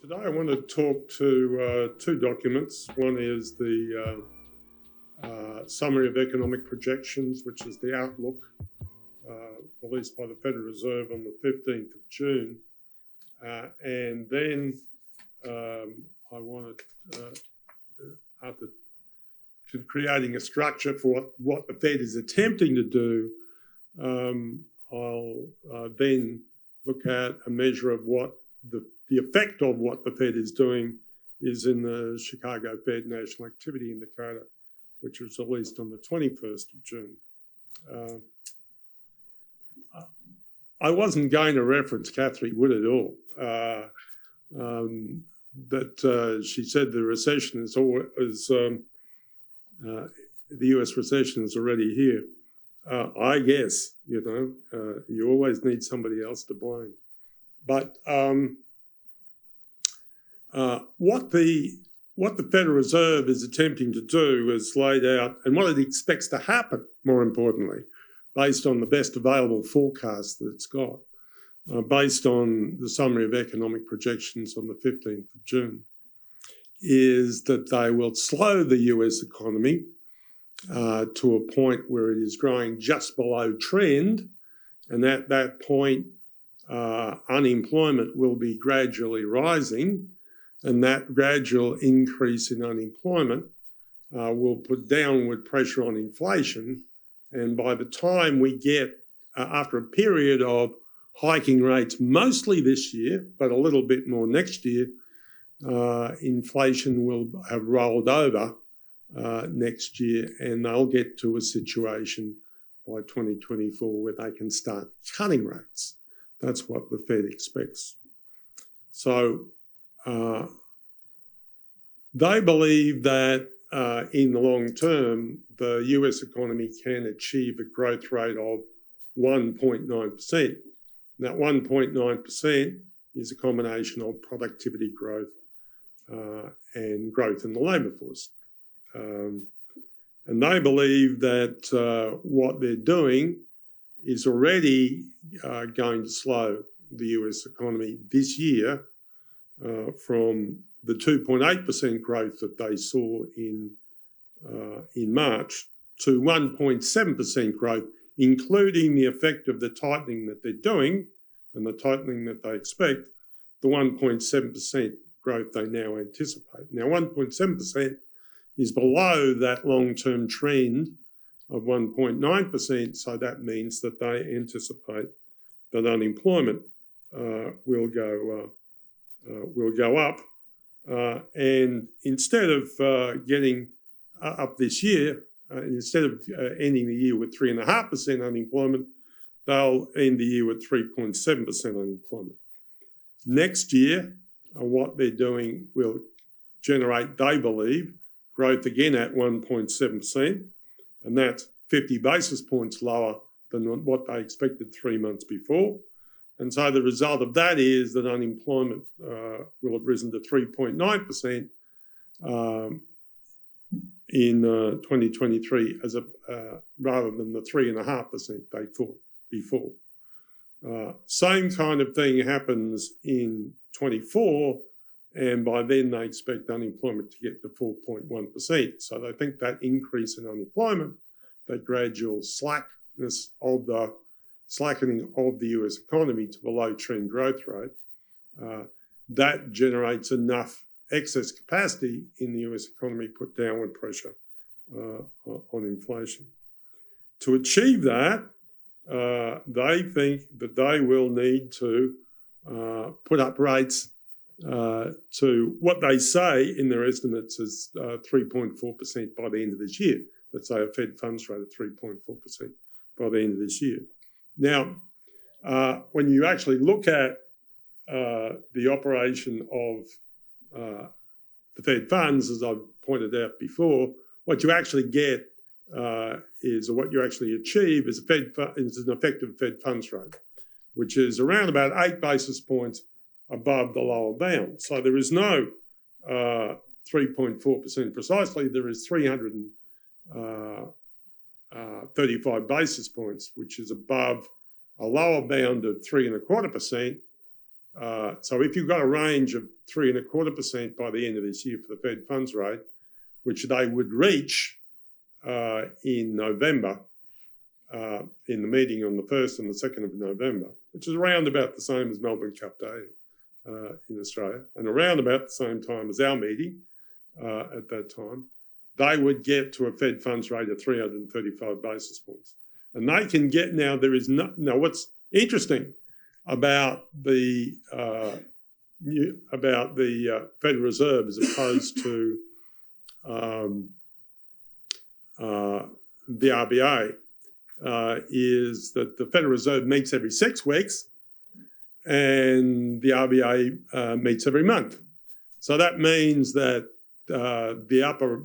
Today I want to talk to two documents. One is the Summary of Economic Projections, which is the outlook released by the Federal Reserve on the 15th of June. And then I wanted, after creating a structure for what the Fed is attempting to do, I'll then look at a measure of what the effect of what the Fed is doing is in the Chicago Fed National Activity Indicator, which was released on the 21st of June. I wasn't going to reference Cathie Wood at all, but she said the recession the US recession is already here. I guess, you always need somebody else to blame. But what the Federal Reserve is attempting to do is laid out, and what it expects to happen, more importantly, based on the best available forecast that it's got, based on the Summary of Economic Projections on the 15th of June, is that they will slow the US economy to a point where it is growing just below trend, and at that point, unemployment will be gradually rising, and that gradual increase in unemployment will put downward pressure on inflation. And by the time we get, after a period of hiking rates, mostly this year, but a little bit more next year, inflation will have rolled over next year, and they'll get to a situation by 2024 where they can start cutting rates. That's what the Fed expects. So they believe that in the long term, the US economy can achieve a growth rate of 1.9%. That 1.9% is a combination of productivity growth and growth in the labour force. And they believe that what they're doing is already going to slow the US economy this year from the 2.8% growth that they saw in March to 1.7% growth, including the effect of the tightening that they're doing and the tightening that they expect, the 1.7% growth they now anticipate. Now, 1.7% is below that long-term trend of 1.9%, so that means that they anticipate that unemployment will go up. And instead of getting up this year, instead of ending the year with 3.5% unemployment, they'll end the year with 3.7% unemployment. Next year, what they're doing will generate, they believe, growth again at 1.7%, and that's 50 basis points lower than what they expected 3 months before. And so the result of that is that unemployment will have risen to 3.9% in 2023 as rather than the 3.5% they thought before. Same kind of thing happens in 24, and by then they expect unemployment to get to 4.1%. So they think that increase in unemployment, that gradual slackening of the US economy to below trend growth rate, that generates enough excess capacity in the US economy, put downward pressure on inflation. To achieve that, they think that they will need to put up rates to what they say in their estimates is 3.4% by the end of this year. Let's say a Fed funds rate of 3.4% by the end of this year. Now, when you actually look at the operation of the Fed funds, as I've pointed out before, what you actually get is, or what you actually achieve is an effective Fed funds rate, which is around about 8 basis points above the lower bound. So there is no 3.4% precisely, there is 335 basis points, which is above a lower bound of 3.25%, So if you've got a range of 3.25% by the end of this year for the Fed funds rate, which they would reach in November, in the meeting on the 1st and the 2nd of November, which is around about the same as Melbourne Cup Day in Australia, and around about the same time as our meeting at that time, they would get to a Fed funds rate of 335 basis points. And they can get now, there is no, now what's interesting about the Federal Reserve as opposed to the RBA is that the Federal Reserve meets every 6 weeks and the RBA meets every month. So that means that the upper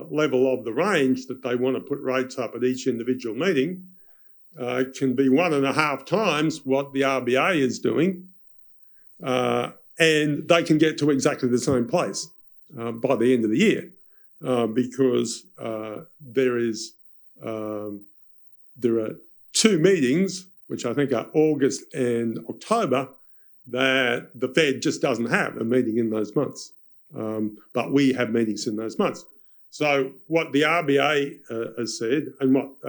level of the range that they want to put rates up at each individual meeting can be 1.5 times what the RBA is doing, and they can get to exactly the same place by the end of the year because there are 2 meetings, which I think are August and October, that the Fed just doesn't have a meeting in those months. But we have meetings in those months. So what the RBA has said, and what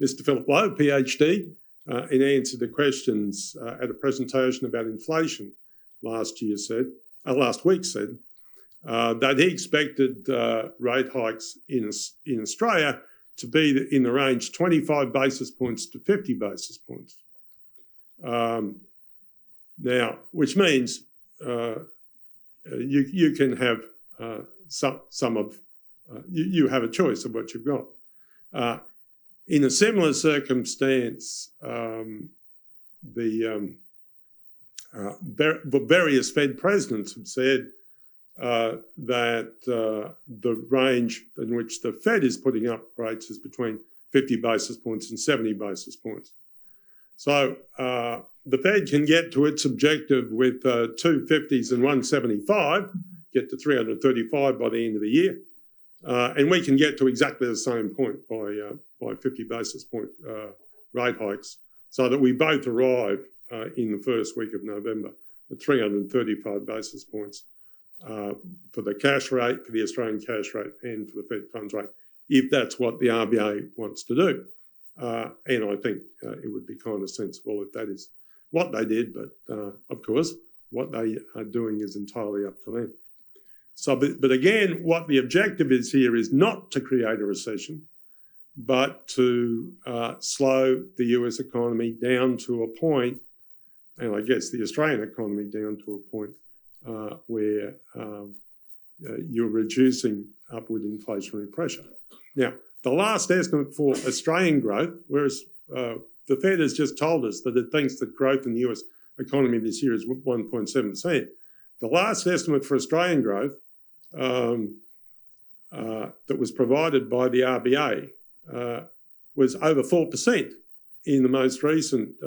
Mr. Philip Lowe, PhD, in answer to questions at a presentation about inflation last week said, that he expected rate hikes in Australia to be in the range 25 basis points to 50 basis points. Now, which means you can have you have a choice of what you've got. In a similar circumstance, the various Fed presidents have said that the range in which the Fed is putting up rates is between 50 basis points and 70 basis points. So the Fed can get to its objective with 250s and 175, get to 335 by the end of the year. And we can get to exactly the same point by 50 basis point rate hikes, so that we both arrive in the first week of November at 335 basis points for the cash rate, for the Australian cash rate, and for the Fed funds rate, if that's what the RBA wants to do. And I think it would be kind of sensible if that is what they did, but of course, what they are doing is entirely up to them. So, but again, what the objective is here is not to create a recession, but to slow the US economy down to a point, and I guess the Australian economy down to a point where you're reducing upward inflationary pressure. Now, the last estimate for Australian growth, whereas the Fed has just told us that it thinks that growth in the US economy this year is 1.7%. The last estimate for Australian growth that was provided by the RBA was over 4% in the most recent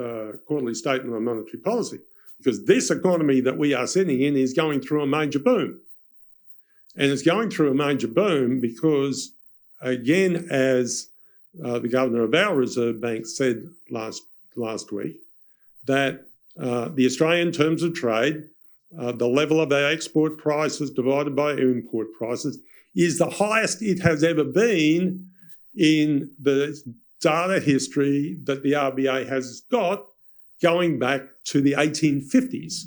quarterly statement on monetary policy, because this economy that we are sitting in is going through a major boom. And it's going through a major boom because, again, as the governor of our Reserve Bank said last week, that the Australian terms of trade, the level of our export prices divided by our import prices, is the highest it has ever been in the data history that the RBA has got going back to the 1850s.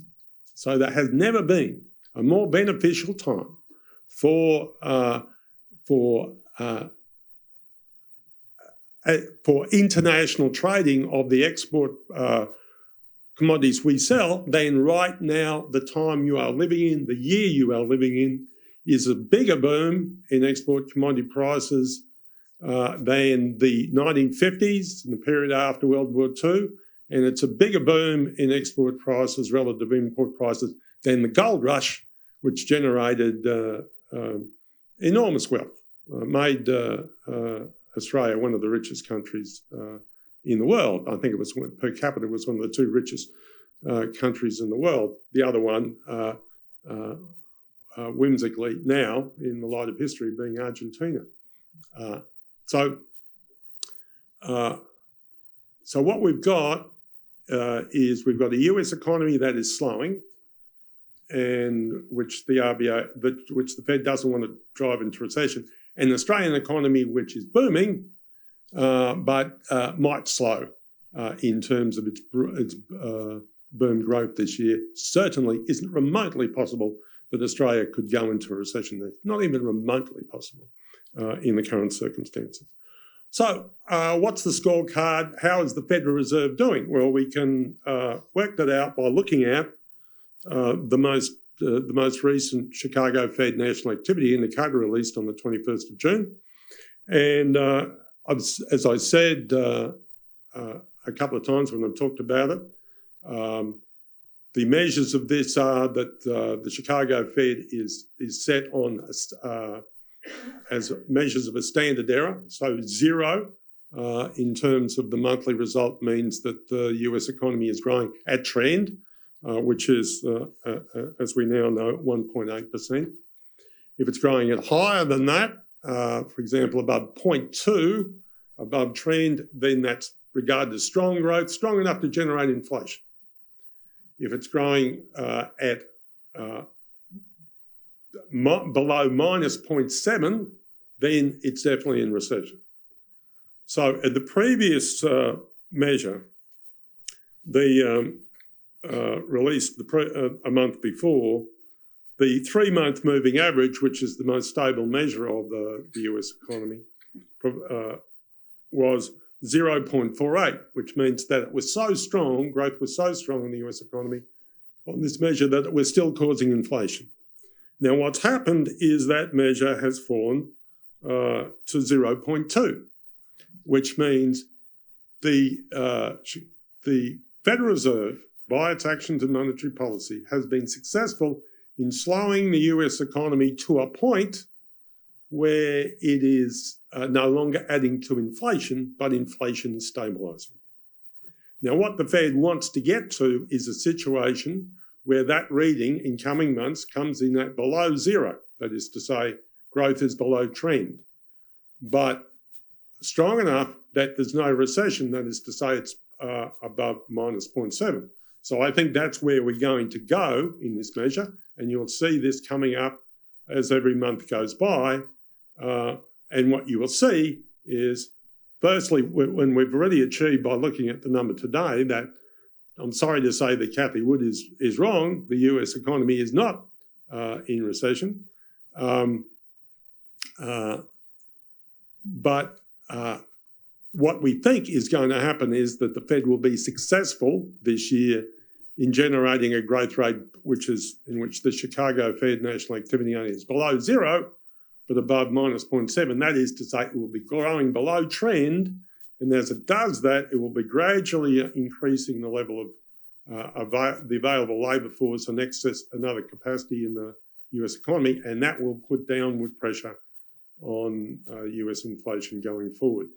So there has never been a more beneficial time for international trading of the export commodities we sell than right now. The time you are living in, the year you are living in, is a bigger boom in export commodity prices than the 1950s and the period after World War II, and it's a bigger boom in export prices relative to import prices than the gold rush, which generated enormous wealth, made Australia one of the richest countries in the world. I think it was per capita was one of the 2 richest countries in the world. The other one, whimsically now, in the light of history, being Argentina. So what we've got is we've got a US economy that is slowing, and which the Fed doesn't want to drive into recession, and an Australian economy which is booming, but might slow in terms of its boom growth this year. Certainly isn't remotely possible that Australia could go into a recession there. Not even remotely possible in the current circumstances. So what's the scorecard? How is the Federal Reserve doing? Well, we can work that out by looking at the most recent Chicago Fed National Activity Indicator released on the 21st of June. And as I said a couple of times when I've talked about it, the measures of this are that the Chicago Fed is set on as measures of a standard error. So 0 in terms of the monthly result means that the US economy is growing at trend, which is, as we now know, 1.8%. If it's growing at higher than that, for example, above 0.2, above trend, then that's regarded as strong growth, strong enough to generate inflation. If it's growing at below minus 0.7, then it's definitely in recession. So at the previous measure, the released a month before, the 3-month moving average, which is the most stable measure of the US economy, was 0.48, which means that it was so strong, growth was so strong in the US economy on this measure that it was still causing inflation. Now, what's happened is that measure has fallen to 0.2, which means the Federal Reserve, by its actions and monetary policy, has been successful in slowing the US economy to a point where it is no longer adding to inflation, but inflation is stabilising. Now, what the Fed wants to get to is a situation where that reading in coming months comes in at below 0. That is to say, growth is below trend, but strong enough that there's no recession. That is to say, it's above minus 0.7. So I think that's where we're going to go in this measure, and you'll see this coming up as every month goes by. And what you will see is, firstly, when we've already achieved by looking at the number today that, I'm sorry to say that Cathie Wood is wrong, the US economy is not in recession. But what we think is going to happen is that the Fed will be successful this year in generating a growth rate in which the Chicago Fed National Activity Indicator is below 0, but above minus 0.7. That is to say, it will be growing below trend, and as it does that, it will be gradually increasing the level of the available labour force and excess another capacity in the US economy, and that will put downward pressure on US inflation going forward.